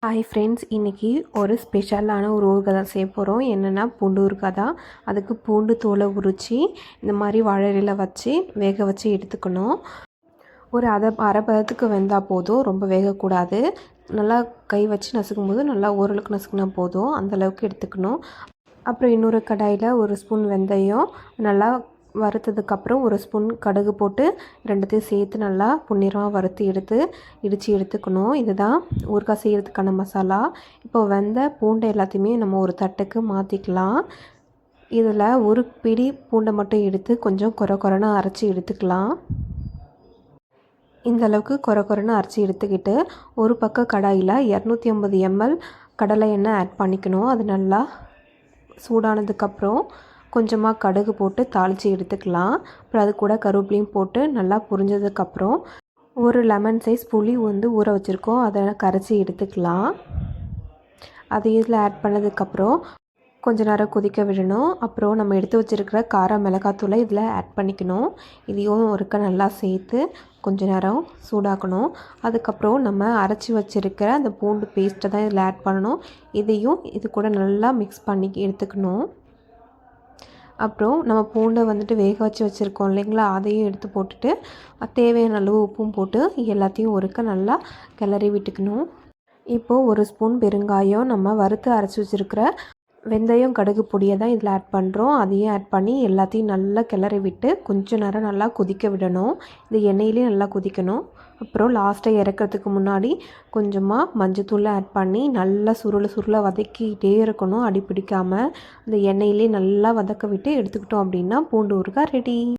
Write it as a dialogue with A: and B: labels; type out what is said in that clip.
A: Hi friends, இன்றைக்கி ஒரு ஸ்பெஷலான ஒரு ஊறுகாய் தான் செய்ய போகிறோம். என்னென்னா பூண்டு ஊறுகாய் தான். அதுக்கு பூண்டு தோலை உரித்து இந்த மாதிரி வாழை வச்சு வேக வச்சு எடுத்துக்கணும். ஒரு அரை பதத்துக்கு வெந்தால் போதும், ரொம்ப வேகக்கூடாது. நல்லா கை வச்சு நசுக்கும் போது நல்லா ஓரளவுக்கு நசுக்குனா போதும், அந்தளவுக்கு எடுத்துக்கணும். அப்புறம் இன்னொரு கடாயில் ஒரு ஸ்பூன் வெந்தயம் நல்லா வறுத்ததுக்கப்புறம் ஒரு ஸ்பூன் கடுகு போட்டு ரெண்டுத்தையும் சேர்த்து நல்லா பொன்னிறமாக வறுத்து இடித்து எடுத்துக்கணும். இதுதான் ஊறுகாய் செய்கிறதுக்கான மசாலா. இப்போ வெந்த பூண்டை எல்லாத்தையுமே நம்ம ஒரு தட்டுக்கு மாற்றிக்கலாம். இதில் ஒரு பிடி பூண்டை மட்டும் எடுத்து கொஞ்சம் கொரன்னு அரைச்சி எடுத்துக்கலாம். இந்த அளவுக்கு கொரன்னு அரைச்சி எடுத்துக்கிட்டு ஒரு பக்கம் கடாயில் 250 ml கடலை எண்ணெய் ஆட் பண்ணிக்கணும். அது நல்லா சூடானதுக்கப்புறம் கொஞ்சமாக கடுகு போட்டு தாளித்து எடுத்துக்கலாம். அப்புறம் அது கூட கருவேப்பிலையும் போட்டு நல்லா பொரிஞ்சதுக்கப்புறம் ஒரு லெமன் சைஸ் புளி ஊற வச்சுருக்கோம், அதை கரைச்சி எடுத்துக்கலாம். அது இதில் ஆட் பண்ணதுக்கப்புறம் கொஞ்ச நேரம் கொதிக்க விடணும். அப்புறம் நம்ம எடுத்து வச்சுருக்கிற காரம் மிளகாத்தூளை இதில் ஆட் பண்ணிக்கணும். இதையும் ஒருக்க நல்லா சேர்த்து கொஞ்ச நேரம் சூடாக்கணும். அதுக்கப்புறம் நம்ம அரைச்சி வச்சுருக்கிற அந்த பூண்டு பேஸ்ட்டை தான் இதில் ஆட் பண்ணணும். இதையும் இது கூட நல்லா மிக்ஸ் பண்ணி எடுத்துக்கணும். அப்புறம் நம்ம பூண்டை வேக வச்சுருக்கோம் இல்லைங்களா, அதையும் எடுத்து போட்டுட்டு தேவையான அளவு உப்பும் போட்டு எல்லாத்தையும் ஒருக்க நல்லா கிளறி விட்டுக்கணும். இப்போது ஒரு ஸ்பூன் பெருங்காயம், நம்ம வறுத்து அரைச்சி வச்சுருக்கிற வெந்தயம் கடுகு பொடியை தான் இதில் ஆட் பண்ணுறோம். அதையும் ஆட் பண்ணி எல்லாத்தையும் நல்லா கிளறி விட்டு கொஞ்சம் நேரம் நல்லா கொதிக்க விடணும். இது எண்ணெயிலே நல்லா கொதிக்கணும். அப்புறம் லாஸ்ட்டாக இறக்கிறதுக்கு முன்னாடி கொஞ்சமாக மஞ்சத்தூள் ஆட் பண்ணி நல்லா சுருள வதக்கிக்கிட்டே இருக்கணும், அடி பிடிக்காமல். அந்த எண்ணெயிலே நல்லா வதக்க விட்டு எடுத்துக்கிட்டோம் அப்படின்னா பூண்டு ஊறுகாய் ரெடி.